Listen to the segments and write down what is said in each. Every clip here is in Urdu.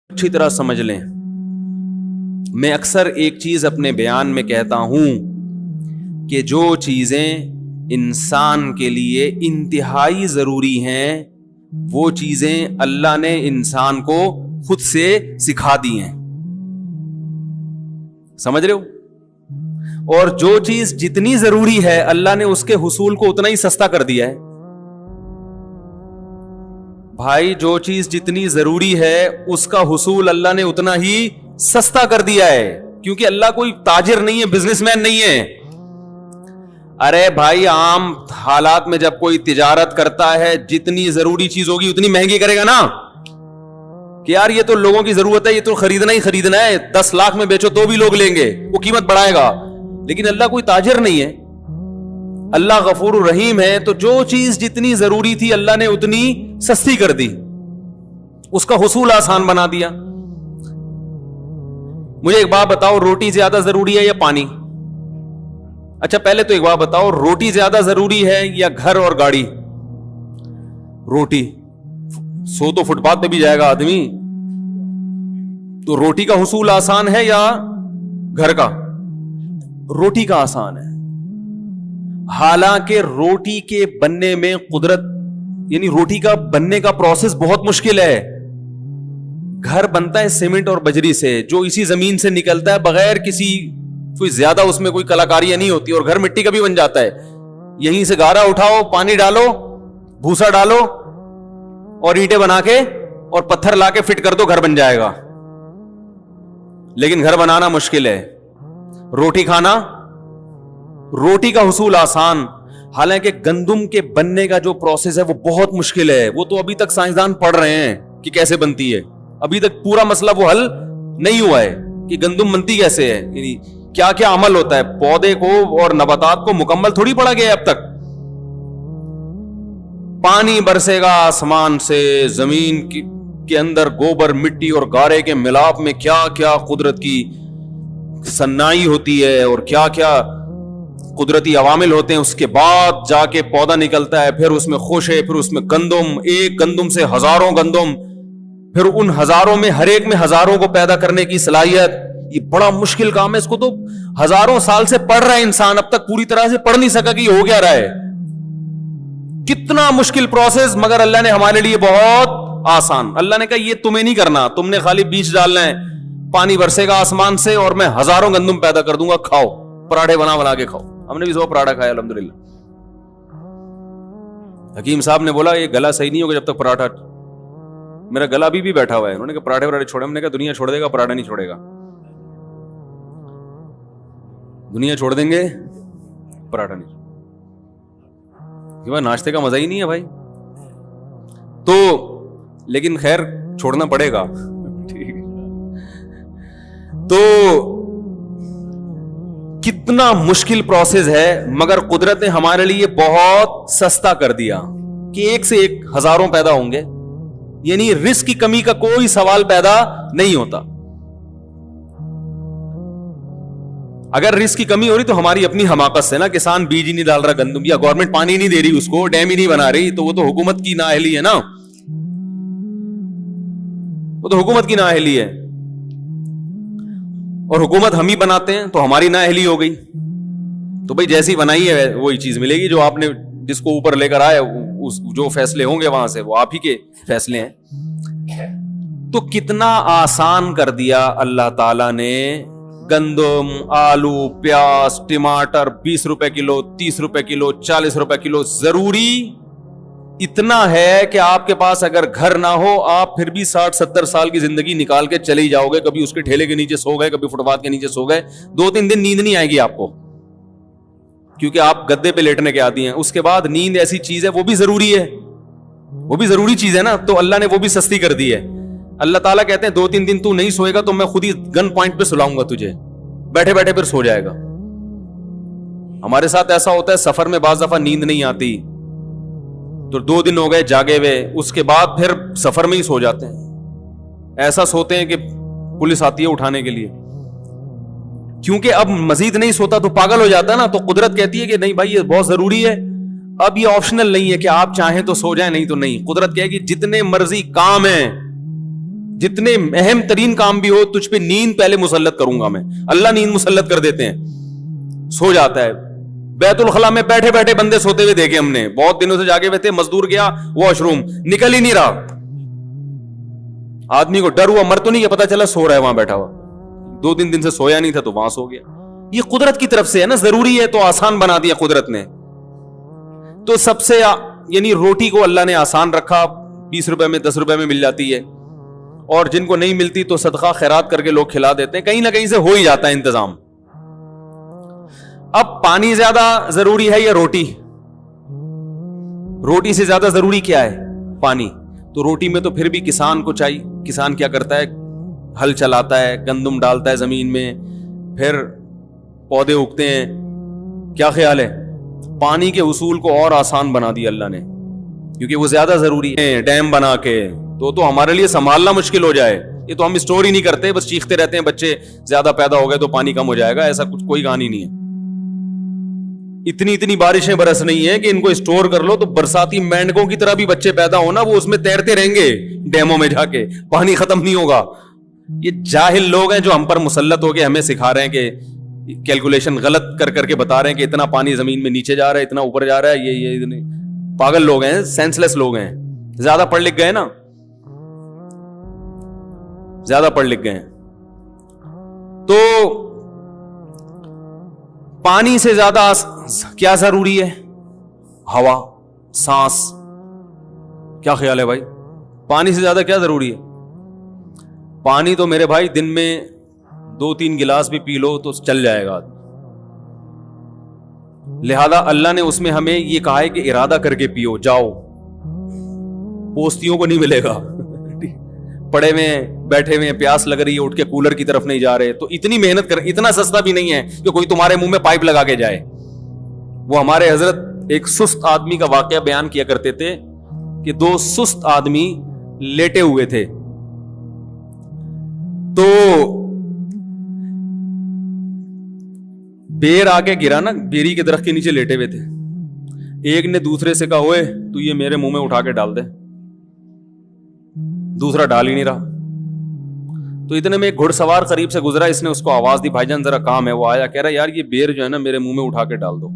اچھی طرح سمجھ لیں. میں اکثر ایک چیز اپنے بیان میں کہتا ہوں کہ جو چیزیں انسان کے لیے انتہائی ضروری ہیں وہ چیزیں اللہ نے انسان کو خود سے سکھا دی ہیں. سمجھ رہے ہو؟ اور جو چیز جتنی ضروری ہے اللہ نے اس کے حصول کو اتنا ہی سستا کر دیا ہے. بھائی جو چیز جتنی ضروری ہے اس کا حصول اللہ نے اتنا ہی سستا کر دیا ہے، کیونکہ اللہ کوئی تاجر نہیں ہے، بزنس مین نہیں ہے. ارے بھائی عام حالات میں جب کوئی تجارت کرتا ہے جتنی ضروری چیز ہوگی اتنی مہنگی کرے گا نا، کہ یار یہ تو لوگوں کی ضرورت ہے، یہ تو خریدنا ہی خریدنا ہے، 10 لاکھ میں بیچو تو بھی لوگ لیں گے، وہ قیمت بڑھائے گا. لیکن اللہ کوئی تاجر نہیں ہے، اللہ غفور الرحیم ہے. تو جو چیز جتنی ضروری تھی اللہ نے اتنی سستی کر دی، اس کا حصول آسان بنا دیا. مجھے ایک بات بتاؤ، روٹی زیادہ ضروری ہے یا پانی؟ اچھا پہلے تو ایک بات بتاؤ، روٹی زیادہ ضروری ہے یا گھر اور گاڑی؟ روٹی. سو تو فٹ پاتھ پہ بھی جائے گا آدمی، تو روٹی کا حصول آسان ہے یا گھر کا؟ روٹی کا آسان ہے. حالانکہ روٹی کے بننے میں قدرت، یعنی روٹی کا بننے کا پروسیس بہت مشکل ہے. گھر بنتا ہے سیمنٹ اور بجری سے، جو اسی زمین سے نکلتا ہے بغیر کسی کوئی زیادہ اس میں کوئی کلاکاریاں نہیں ہوتی. اور گھر مٹی کا بھی بن جاتا ہے، یہیں سے گارا اٹھاؤ، پانی ڈالو، بھوسا ڈالو اور اینٹیں بنا کے اور پتھر لا کے فٹ کر دو، گھر بن جائے گا. لیکن گھر بنانا مشکل ہے. روٹی کھانا، روٹی کا حصول آسان. حالانکہ گندم کے بننے کا جو پروسیس ہے وہ بہت مشکل ہے. وہ تو ابھی تک سائنسدان پڑھ رہے ہیں کہ کیسے بنتی ہے. ابھی تک پورا مسئلہ وہ حل نہیں ہوا ہے کہ گندم بنتی کیسے ہے، یعنی کیا کیا عمل ہوتا ہے. پودے کو اور نباتات کو مکمل تھوڑی پڑھا گیا ہے اب تک. پانی برسے گا آسمان سے، زمین کے اندر گوبر، مٹی اور گارے کے ملاپ میں کیا کیا قدرت کی صنائی ہوتی ہے اور کیا کیا قدرتی عوامل ہوتے ہیں. اس کے بعد جا کے پودا نکلتا ہے، پھر اس میں خوشے، پھر اس میں گندم، ایک گندم سے ہزاروں گندم، پھر ان ہزاروں میں ہر ایک میں ہزاروں کو پیدا کرنے کی صلاحیت. یہ بڑا مشکل کام ہے، اس کو تو ہزاروں سال سے پڑھ رہا ہے انسان، اب تک پوری طرح سے پڑھ نہیں سکا کہ یہ ہو کیا رہا ہے. کتنا مشکل پروسیس، مگر اللہ نے ہمارے لیے بہت آسان. اللہ نے کہا یہ تمہیں نہیں کرنا، تم نے خالی بیج ڈالنا ہے، پانی برسے گا آسمان سے اور میں ہزاروں گندم پیدا کر دوں گا، کھاؤ، پراٹھے بنا کے کھاؤ. ہم نے بھی سو پراٹھا کھایا الحمدللہ. حکیم صاحب نے بولا یہ گلا صحیح نہیں ہوگا جب تک پراٹھا. میرا گلا بھی بیٹھا ہوا ہے. انہوں نے کہا پراٹھے چھوڑے. ہم نے کہا دنیا چھوڑ دے گا، پراٹھا نہیں چھوڑے گا. دنیا چھوڑ دیں گے، پراٹھا نہیں. ناشتے کا مزہ ہی نہیں ہے بھائی. تو لیکن خیر چھوڑنا پڑے گا. ٹھیک ہے. تو کتنا مشکل پروسیس ہے، مگر قدرت نے ہمارے لیے بہت سستا کر دیا کہ ایک سے ایک ہزاروں پیدا ہوں گے. یعنی رزق کی کمی کا کوئی سوال پیدا نہیں ہوتا. اگر رزق کی کمی ہو رہی تو ہماری اپنی حماقت سے نا، کسان بیج ہی نہیں ڈال رہا گندم، یا گورنمنٹ پانی نہیں دے رہی اس کو، ڈیم ہی نہیں بنا رہی، تو وہ تو حکومت کی نااہلی ہے نا، وہ تو حکومت کی نااہلی ہے. اور حکومت ہم ہی بناتے ہیں تو ہماری نااہلی ہو گئی. تو بھائی جیسی بنائی ہے وہی چیز ملے گی. جو آپ نے جس کو اوپر لے کر آئے، جو فیصلے ہوں گے وہاں سے وہ آپ ہی کے فیصلے ہیں. تو کتنا آسان کر دیا اللہ تعالیٰ نے. گندم، آلو، پیاز، ٹماٹر 20 روپے کلو، 30 روپے کلو، 40 روپے کلو. ضروری اتنا ہے کہ آپ کے پاس اگر گھر نہ ہو آپ پھر بھی 60-70 سال کی زندگی نکال کے چلے ہی جاؤ گے. کبھی اس کے ٹھیلے کے نیچے سو گئے، کبھی فٹ پاتھ کے نیچے سو گئے، 2-3 دن نیند نہیں آئے گی آپ کو، کیونکہ آپ گدے پہ لیٹنے کے عادی ہیں. اس کے بعد نیند ایسی چیز ہے، وہ بھی ضروری ہے، وہ بھی ضروری چیز ہے نا. تو اللہ نے وہ بھی سستی کر دی ہے. اللہ تعالیٰ کہتے ہیں 2-3 دن تو نہیں سوئے گا تو میں خود ہی گن پوائنٹ پہ سلاؤں گا تجھے، بیٹھے بیٹھے پھر سو جائے گا. ہمارے ساتھ ایسا ہوتا ہے سفر میں بعض دفعہ نیند نہیں آتی تو 2 دن ہو گئے جاگے ہوئے، اس کے بعد پھر سفر میں ہی سو جاتے ہیں. ایسا سوتے ہیں کہ پولیس آتی ہے اٹھانے کے لیے، کیونکہ اب مزید نہیں سوتا تو پاگل ہو جاتا ہے نا. تو قدرت کہتی ہے کہ نہیں بھائی یہ بہت ضروری ہے. اب یہ آپشنل نہیں ہے کہ آپ چاہیں تو سو جائیں، نہیں تو نہیں. قدرت کہے گی جتنے مرضی کام ہیں، جتنے اہم ترین کام بھی ہو تجھ پہ نیند پہلے مسلط کروں گا میں. اللہ نیند مسلط کر دیتے ہیں, سو جاتا ہے. بیت الخلا میں بیٹھے بیٹھے بندے سوتے ہوئے دیکھے ہم نے, بہت دنوں سے جاگے ہوئے تھے, مزدور گیا واش روم, نکل ہی نہیں رہا. آدمی کو ڈر ہوا, مر تو نہیں, پتا چلا سو رہا ہے وہاں بیٹھا ہوا, 2-3 دن سے سویا نہیں تھا تو وہاں سو گیا. یہ قدرت کی طرف سے ہے نا, ضروری ہے تو آسان بنا دیا قدرت نے. تو سب سے یعنی روٹی کو اللہ نے آسان رکھا, 20 روپے میں 10 روپے میں مل جاتی ہے, اور جن کو نہیں ملتی تو صدقہ خیرات کر کے لوگ کھلا دیتے ہیں, کہیں نہ کہیں سے ہو ہی جاتا ہے انتظام. اب پانی زیادہ ضروری ہے یا روٹی؟ روٹی سے زیادہ ضروری کیا ہے؟ پانی. تو روٹی میں تو پھر بھی کسان کو چاہیے. کسان کیا کرتا ہے؟ ہل چلاتا ہے, گندم ڈالتا ہے زمین میں, پھر پودے اگتے ہیں. کیا خیال ہے؟ پانی کے اصول کو اور آسان بنا دیا اللہ نے, کیونکہ وہ زیادہ ضروری ہے. ڈیم بنا کے تو ہمارے لیے سنبھالنا مشکل ہو جائے. یہ تو ہم اسٹور ہی نہیں کرتے, بس چیختے رہتے ہیں بچے زیادہ پیدا ہو گئے تو پانی کم ہو جائے گا. ایسا کچھ کوئی کہانی نہیں ہے. اتنی بارشیں برس نہیں ہے کہ ان کو اسٹور کر لو تو برساتی مینڈکوں کی طرح بھی بچے پیدا ہونا, وہ اس میں تیرتے رہیں گے ڈیموں میں جا کے, پانی ختم نہیں ہوگا. یہ جاہل لوگ ہیں جو ہم پر مسلط ہو کے ہمیں سکھا رہے ہیں کہ کیلکولیشن غلط کر کے بتا رہے ہیں کہ اتنا پانی زمین میں نیچے جا رہا ہے, اتنا اوپر جا رہا ہے. یہ پاگل لوگ ہیں, سینس لیس لوگ ہیں, زیادہ پڑھ لکھ گئے نا, زیادہ پڑھ لکھ گئے ہیں. تو پانی سے زیادہ کیا ضروری ہے؟ ہوا, سانس. کیا خیال ہے بھائی؟ پانی سے زیادہ کیا ضروری ہے؟ پانی تو میرے بھائی دن میں 2-3 گلاس بھی پی لو تو چل جائے گا. لہذا اللہ نے اس میں ہمیں یہ کہا ہے کہ ارادہ کر کے پیو. جاؤ, پوستیوں کو نہیں ملے گا, پڑے میں بیٹھے ہوئے پیاس لگ رہی ہے, اٹھ کے کولر کی طرف نہیں جا رہے, تو اتنی محنت کر. اتنا سستا بھی نہیں ہے کہ کوئی تمہارے منہ میں پائپ لگا کے جائے. وہ ہمارے حضرت ایک سست آدمی کا واقعہ بیان کیا کرتے تھے کہ 2 سست آدمی لیٹے ہوئے تھے, تو بیر آ کے گرا نا, بیری کے درخت کے نیچے لیٹے ہوئے تھے. ایک نے دوسرے سے کہا, ہوئے تو یہ میرے منہ میں اٹھا کے ڈال دے. دوسرا ڈال ہی نہیں رہا. تو اتنے میں ایک گھڑ سوار قریب سے گزرا, اس نے اس کو آواز دی, بھائی جان ذرا کام ہے. وہ آیا, کہہ رہا یار یہ بیر جو ہے نا میرے منہ میں اٹھا کے ڈال دو.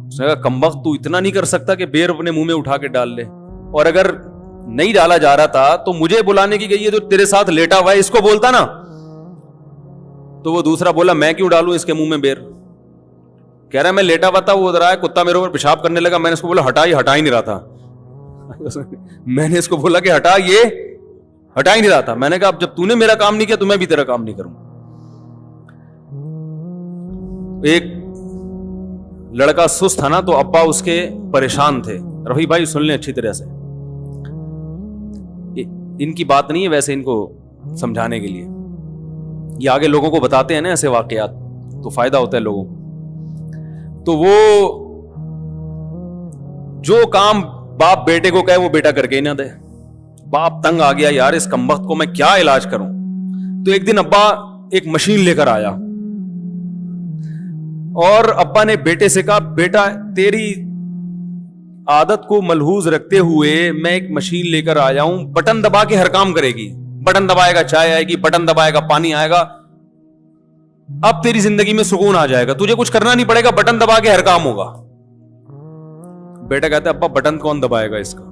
اس نے کہا کمبخت تو اتنا نہیں کر سکتا کہ بیر اپنے منہ میں اٹھا کے ڈال لے, اور اگر نہیں ڈالا جا رہا تھا تو مجھے بلانے کی, کہ یہ جو تیرے ساتھ لیٹا ہوا ہے اس کو بولتا نا. تو وہ دوسرا بولا میں کیوں ڈالوں اس کے منہ میں بیر؟ کہہ رہا ہے میں لیٹا ہوا تھا, وہ ادھر آیا, کتا میرے اوپر پیشاب کرنے لگا, میں نے اس کو بولا ہٹا ہی نہیں رہا تھا. میں نے اس کو بولا کہ ہٹا ہی نہیں رہا تھا. میں نے کہا اب جب تو نے میرا کام نہیں کیا تو میں بھی تیرا کام نہیں کروں. ایک لڑکا سست تھا نا, تو ابا اس کے پریشان تھے. رفیع بھائی سن لیں اچھی طرح سے, ان کی بات نہیں ہے ویسے, ان کو سمجھانے کے لیے. یہ آگے لوگوں کو بتاتے ہیں نا ایسے واقعات, تو فائدہ ہوتا ہے لوگوں کو. تو وہ جو کام باپ بیٹے کو کہے وہ بیٹا کر کے ہی نہ دے. باپ تنگ آ گیا, یار اس کمبخت کو میں کیا علاج کروں. تو ایک دن ابا ایک مشین لے کر آیا, اور ابا نے بیٹے سے کہا بیٹا تیری عادت کو ملحوظ رکھتے ہوئے میں ایک مشین لے کر آیا ہوں, بٹن دبا کے ہر کام کرے گی. بٹن دبائے گا چائے آئے گی, بٹن دبائے گا پانی آئے گا. اب تیری زندگی میں سکون آ جائے گا, تجھے کچھ کرنا نہیں پڑے گا, بٹن دبا کے ہر کام ہوگا. بیٹا کہتا ہے ابا بٹن کون دبائے گا اس کا؟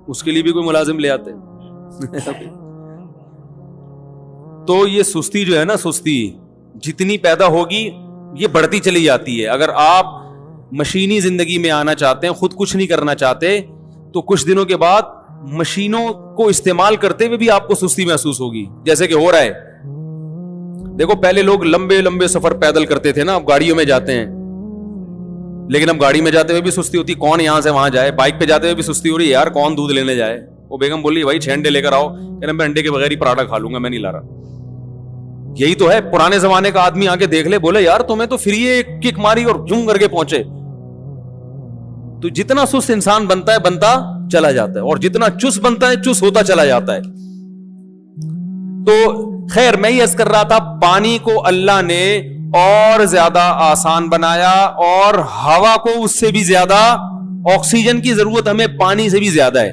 اس کے لیے بھی کوئی ملازم لے آتے. تو یہ سستی جو ہے نا, سستی جتنی پیدا ہوگی یہ بڑھتی چلی جاتی ہے. اگر آپ مشینی زندگی میں آنا چاہتے ہیں, خود کچھ نہیں کرنا چاہتے, تو کچھ دنوں کے بعد مشینوں کو استعمال کرتے ہوئے بھی آپ کو سستی محسوس ہوگی, جیسے کہ ہو رہا ہے. دیکھو پہلے لوگ لمبے لمبے سفر پیدل کرتے تھے نا, اب گاڑیوں میں جاتے ہیں, لیکن اب گاڑی میں جاتے ہوئے بھی سستی ہوتی, کون یہاں سے وہاں جائے. بائک پہ جاتے ہوئے بھی سستی ہو رہی ہے, یار کون دودھ لینے جائے. وہ بیگم بولی بھائی 6 انڈے لے کر آؤ, کہہ رہے میں انڈے کے بغیر ہی پراٹھا کھا لوں گا, میں نہیں لا رہا. یہی تو ہے, پرانے زمانے کا آدمی آ کے دیکھ لے, بولے یار تمہیں تو فری ایک کک ماری اور جوں کر کے پہنچے. تو جتنا سست انسان بنتا ہے بنتا چلا جاتا ہے, اور جتنا چست بنتا ہے چست ہوتا چلا جاتا ہے. تو خیر میں یہ عرض کر رہا تھا, پانی کو اللہ نے اور زیادہ آسان بنایا, اور ہوا کو اس سے بھی زیادہ, آکسیجن کی ضرورت ہمیں پانی سے بھی زیادہ ہے.